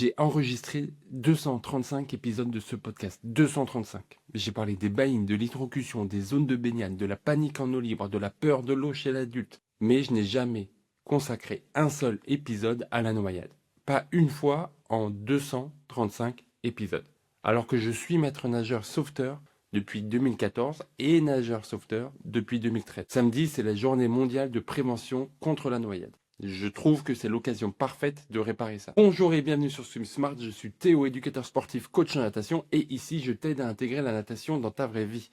J'ai enregistré 235 épisodes de ce podcast. 235. J'ai parlé des baïnes, de l'hydrocution, des zones de baignade, de la panique en eau libre, de la peur de l'eau chez l'adulte. Mais je n'ai jamais consacré un seul épisode à la noyade. Pas une fois en 235 épisodes. Alors que je suis maître nageur sauveteur depuis 2014 et nageur sauveteur depuis 2013. Samedi, c'est la journée mondiale de prévention contre la noyade. Je trouve que c'est l'occasion parfaite de réparer ça. Bonjour et bienvenue sur Swim Smart, je suis Théo, éducateur sportif, coach en natation et ici je t'aide à intégrer la natation dans ta vraie vie.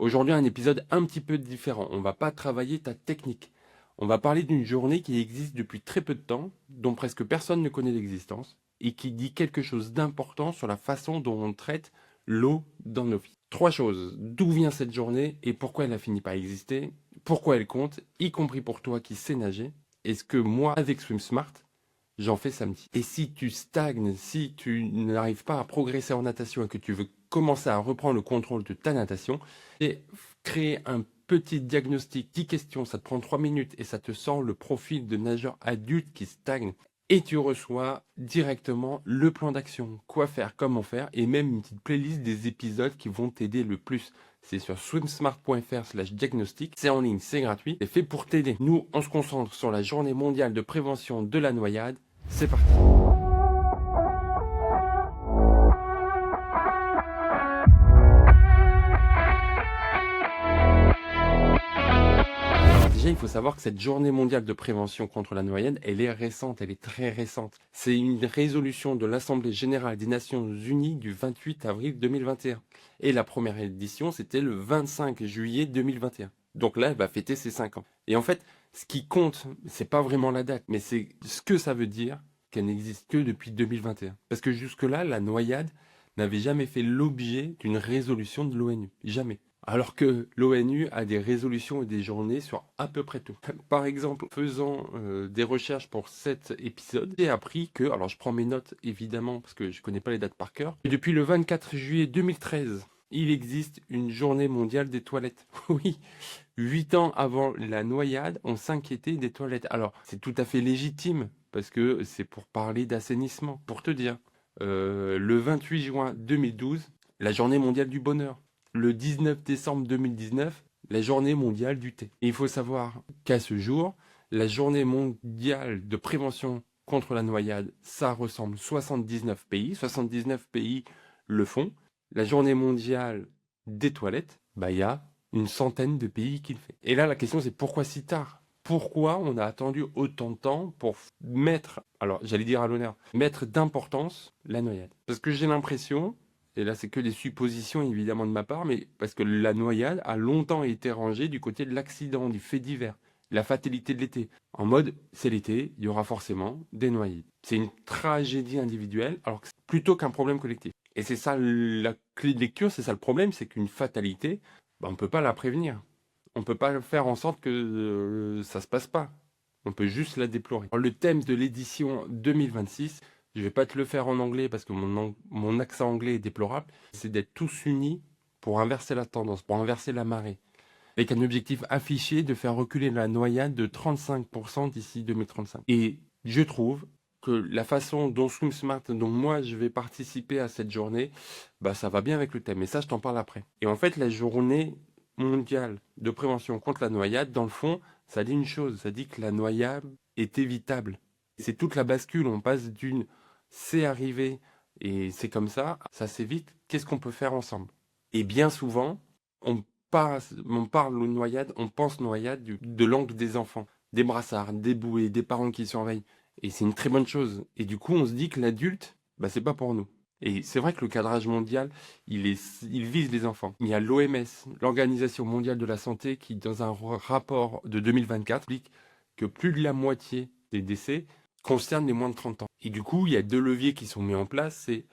Aujourd'hui un épisode un petit peu différent, on va pas travailler ta technique. On va parler d'une journée qui existe depuis très peu de temps, dont presque personne ne connaît l'existence et qui dit quelque chose d'important sur la façon dont on traite l'eau dans nos vies. 3 choses, d'où vient cette journée et pourquoi elle a fini par exister, pourquoi elle compte, y compris pour toi qui sais nager. Est-ce que moi, avec Swim Smart, j'en fais samedi? Et si tu stagnes, si tu n'arrives pas à progresser en natation et que tu veux commencer à reprendre le contrôle de ta natation, et créer un petit diagnostic, 10 questions, ça te prend 3 minutes et ça te sort le profil de nageur adulte qui stagne. Et tu reçois directement le plan d'action, quoi faire, comment faire, et même une petite playlist des épisodes qui vont t'aider le plus. C'est sur swimsmart.fr/diagnostic, c'est en ligne, c'est gratuit, c'est fait pour t'aider. Nous, on se concentre sur la journée mondiale de prévention de la noyade. C'est parti. Déjà, il faut savoir que cette journée mondiale de prévention contre la noyade, elle est récente, elle est très récente. C'est une résolution de l'Assemblée générale des Nations Unies du 28 avril 2021. Et la première édition, c'était le 25 juillet 2021. Donc là, elle va fêter ses 5 ans. Et en fait, ce qui compte, c'est pas vraiment la date, mais c'est ce que ça veut dire qu'elle n'existe que depuis 2021. Parce que jusque-là, la noyade n'avait jamais fait l'objet d'une résolution de l'ONU. Jamais. Alors que l'ONU a des résolutions et des journées sur à peu près tout. Par exemple, faisant des recherches pour cet épisode, j'ai appris que, alors je prends mes notes évidemment parce que je connais pas les dates par cœur, et depuis le 24 juillet 2013, il existe une journée mondiale des toilettes. Oui, 8 ans avant la noyade, on s'inquiétait des toilettes. Alors, c'est tout à fait légitime parce que c'est pour parler d'assainissement. Pour te dire, le 28 juin 2012, la journée mondiale du bonheur. Le 19 décembre 2019, la journée mondiale du thé. Et il faut savoir qu'à ce jour, la journée mondiale de prévention contre la noyade, ça ressemble 79 pays. 79 pays le font. La journée mondiale des toilettes, il y a une centaine de pays qui le fait. Et là, la question, c'est pourquoi si tard? Pourquoi on a attendu autant de temps pour mettre, alors j'allais dire à l'honneur, mettre d'importance la noyade? Parce que j'ai l'impression, et là c'est que des suppositions évidemment de ma part, mais parce que la noyade a longtemps été rangée du côté de l'accident, du fait divers, la fatalité de l'été. En mode, c'est l'été, il y aura forcément des noyades. C'est une tragédie individuelle, alors que plutôt qu'un problème collectif. Et c'est ça la clé de lecture, c'est ça le problème, c'est qu'une fatalité, on ne peut pas la prévenir. On ne peut pas faire en sorte que ça ne se passe pas. On peut juste la déplorer. Alors, le thème de l'édition 2026, je ne vais pas te le faire en anglais parce que mon accent anglais est déplorable, c'est d'être tous unis pour inverser la tendance, pour inverser la marée. Avec un objectif affiché de faire reculer la noyade de 35% d'ici 2035. Et je trouve que la façon dont Swim Smart, dont moi je vais participer à cette journée, ça va bien avec le thème. Et ça, je t'en parle après. Et en fait, la journée mondiale de prévention contre la noyade, dans le fond, ça dit une chose, ça dit que la noyade est évitable. C'est toute la bascule, on passe d'une c'est arrivé et c'est comme ça s'évite, qu'est-ce qu'on peut faire ensemble? Et bien souvent, on parle noyade, on pense noyade de l'angle des enfants, des brassards, des bouées, des parents qui surveillent. Et c'est une très bonne chose. Et du coup, on se dit que l'adulte, c'est pas pour nous. Et c'est vrai que le cadrage mondial, il vise les enfants. Il y a l'OMS, l'Organisation mondiale de la santé, qui, dans un rapport de 2024, explique que plus de la moitié des décès concernent les moins de 30 ans. Et du coup, il y a 2 leviers qui sont mis en place, c'est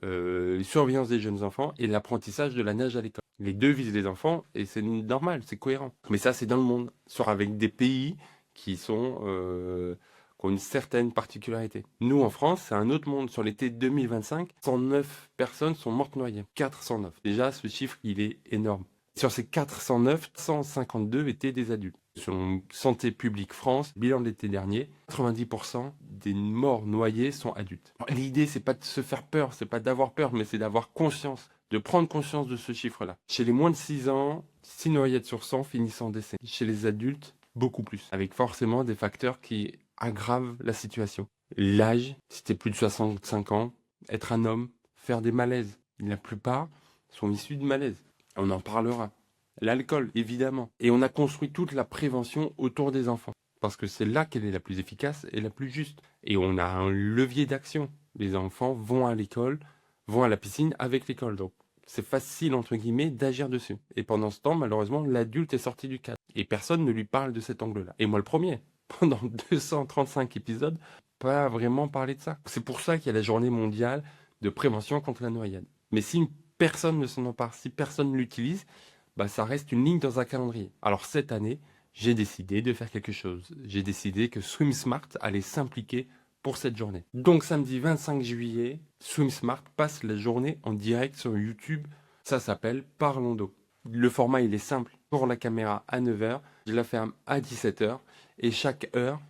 la surveillance des jeunes enfants et l'apprentissage de la nage à l'école. Les deux visent les enfants et c'est normal, c'est cohérent. Mais ça, c'est dans le monde, avec des pays qui ont une certaine particularité. Nous, en France, c'est un autre monde. Sur l'été 2025, 109 personnes sont mortes noyées. 409. Déjà, ce chiffre, il est énorme. Sur ces 409, 152 étaient des adultes. Selon Santé publique France, bilan de l'été dernier, 90% des morts noyés sont adultes. Alors, l'idée, c'est pas de se faire peur, c'est pas d'avoir peur, mais c'est d'avoir conscience, de prendre conscience de ce chiffre-là. Chez les moins de 6 ans, 6 noyades sur 100 finissent en décès. Chez les adultes, beaucoup plus, avec forcément des facteurs qui aggravent la situation. L'âge, si t'es plus de 65 ans, être un homme, faire des malaises. La plupart sont issus de malaises. On en parlera. L'alcool, évidemment. Et on a construit toute la prévention autour des enfants. Parce que c'est là qu'elle est la plus efficace et la plus juste. Et on a un levier d'action. Les enfants vont à l'école, vont à la piscine avec l'école. Donc c'est facile, entre guillemets, d'agir dessus. Et pendant ce temps, malheureusement, l'adulte est sorti du cadre. Et personne ne lui parle de cet angle-là. Et moi le premier. Pendant 235 épisodes, pas vraiment parler de ça. C'est pour ça qu'il y a la journée mondiale de prévention contre la noyade. Mais si personne ne s'en empare, si personne ne l'utilise, bah, ça reste une ligne dans un calendrier. Alors cette année, j'ai décidé de faire quelque chose. J'ai décidé que Swim Smart allait s'impliquer pour cette journée. Donc samedi 25 juillet, Swim Smart passe la journée en direct sur YouTube. Ça s'appelle Parlons d'eau. Le format, il est simple. Pour la caméra à 9 h, je la ferme à 17 h. Et chaque heure,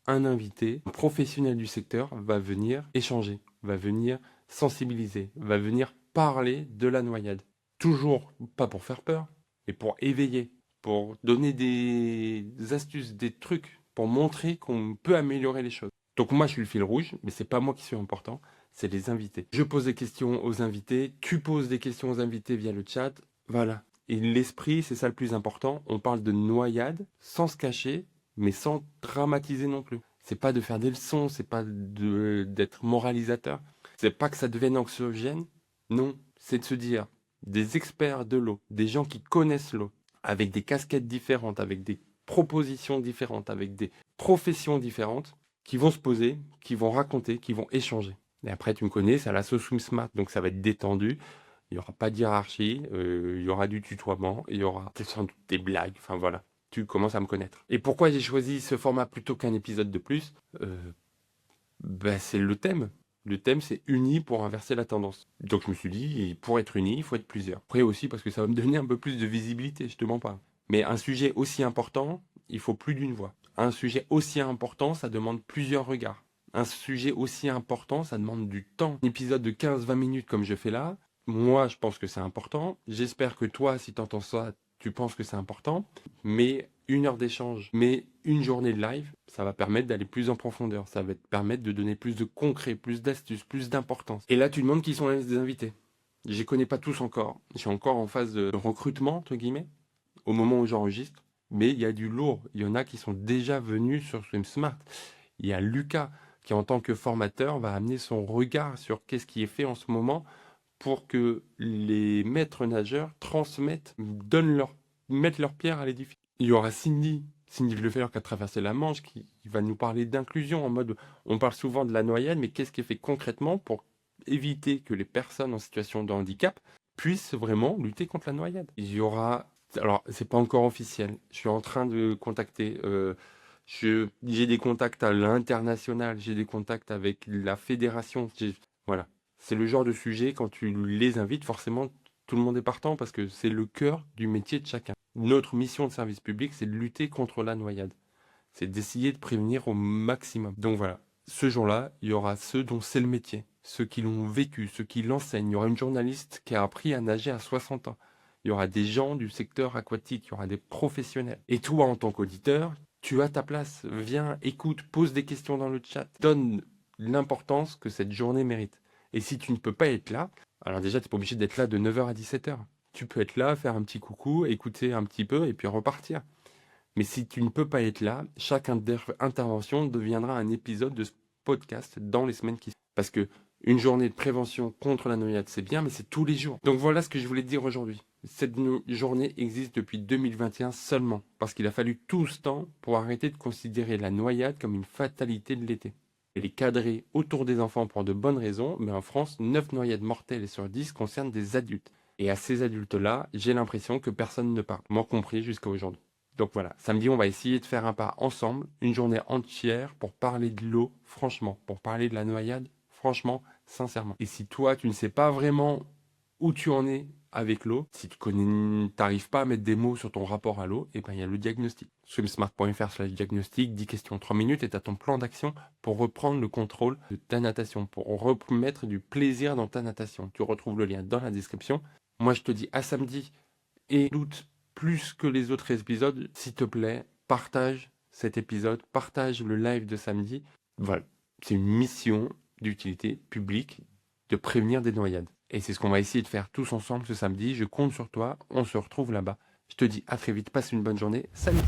un invité, un professionnel du secteur, va venir échanger, va venir sensibiliser, va venir parler de la noyade. Toujours pas pour faire peur, mais pour éveiller, pour donner des astuces, des trucs, pour montrer qu'on peut améliorer les choses. Donc moi je suis le fil rouge, mais c'est pas moi qui suis important, c'est les invités. Je pose des questions aux invités, tu poses des questions aux invités via le chat, voilà. Et l'esprit, c'est ça le plus important, on parle de noyade, sans se cacher, mais sans dramatiser non plus. C'est pas de faire des leçons, c'est pas d'être moralisateur, c'est pas que ça devienne anxiogène, non, c'est de se dire, des experts de l'eau, des gens qui connaissent l'eau, avec des casquettes différentes, avec des propositions différentes, avec des professions différentes, qui vont se poser, qui vont raconter, qui vont échanger. Et après, tu me connais, c'est à la sauce Swim Smart, donc ça va être détendu. Il n'y aura pas de hiérarchie, il y aura du tutoiement, il y aura sans doute des blagues, enfin voilà. Tu commences à me connaître. Et pourquoi j'ai choisi ce format plutôt qu'un épisode de plus c'est le thème. Le thème, c'est uni pour inverser la tendance. Donc je me suis dit, pour être uni, il faut être plusieurs. Après aussi, parce que ça va me donner un peu plus de visibilité, je te mens pas. Mais un sujet aussi important, il faut plus d'une voix. Un sujet aussi important, ça demande plusieurs regards. Un sujet aussi important, ça demande du temps. Un épisode de 15-20 minutes comme je fais là, moi je pense que c'est important. J'espère que toi, si tu entends ça, tu penses que c'est important. Mais 1 heure d'échange, mais une journée de live, ça va permettre d'aller plus en profondeur. Ça va te permettre de donner plus de concret, plus d'astuces, plus d'importance. Et là, tu demandes qui sont les invités. Je les connais pas tous encore. Je suis encore en phase de recrutement, entre guillemets, au moment où j'enregistre. Mais il y a du lourd. Il y en a qui sont déjà venus sur Swim Smart. Il y a Lucas qui, en tant que formateur, va amener son regard sur qu'est-ce qui est fait en ce moment pour que les maîtres nageurs transmettent, mettent leur pierre à l'édifice. Il y aura Cindy Lefebvre qui a traversé la Manche, qui va nous parler d'inclusion en mode, on parle souvent de la noyade, mais qu'est-ce qui est fait concrètement pour éviter que les personnes en situation de handicap puissent vraiment lutter contre la noyade. Il y aura, alors c'est pas encore officiel, je suis en train de contacter, j'ai des contacts à l'international, j'ai des contacts avec la fédération, voilà. C'est le genre de sujet, quand tu les invites, forcément, tout le monde est partant parce que c'est le cœur du métier de chacun. Notre mission de service public, c'est de lutter contre la noyade. C'est d'essayer de prévenir au maximum. Donc voilà, ce jour-là, il y aura ceux dont c'est le métier, ceux qui l'ont vécu, ceux qui l'enseignent. Il y aura une journaliste qui a appris à nager à 60 ans. Il y aura des gens du secteur aquatique, il y aura des professionnels. Et toi, en tant qu'auditeur, tu as ta place. Viens, écoute, pose des questions dans le chat. Donne l'importance que cette journée mérite. Et si tu ne peux pas être là, alors déjà, tu n'es pas obligé d'être là de 9 h à 17 h. Tu peux être là, faire un petit coucou, écouter un petit peu et puis repartir. Mais si tu ne peux pas être là, chaque intervention deviendra un épisode de ce podcast dans les semaines qui suivent. Parce que une journée de prévention contre la noyade, c'est bien, mais c'est tous les jours. Donc voilà ce que je voulais te dire aujourd'hui. Cette journée existe depuis 2021 seulement, parce qu'il a fallu tout ce temps pour arrêter de considérer la noyade comme une fatalité de l'été. Elle est cadrée autour des enfants pour de bonnes raisons, mais en France, 9 noyades mortelles sur 10 concernent des adultes. Et à ces adultes-là, j'ai l'impression que personne ne parle, moi compris jusqu'à aujourd'hui. Donc voilà, samedi, on va essayer de faire un pas ensemble, une journée entière pour parler de l'eau, franchement, pour parler de la noyade, franchement, sincèrement. Et si toi, tu ne sais pas vraiment où tu en es avec l'eau. Si tu n'arrives pas à mettre des mots sur ton rapport à l'eau, et ben il y a le diagnostic. swimsmart.fr/diagnostic, 10 questions, 3 minutes, et tu as ton plan d'action pour reprendre le contrôle de ta natation, pour remettre du plaisir dans ta natation. Tu retrouves le lien dans la description. Moi, je te dis à samedi, et doute plus que les autres épisodes, s'il te plaît, partage cet épisode, partage le live de samedi. Voilà, c'est une mission d'utilité publique de prévenir des noyades. Et c'est ce qu'on va essayer de faire tous ensemble ce samedi. Je compte sur toi, on se retrouve là-bas. Je te dis à très vite, passe une bonne journée, salut!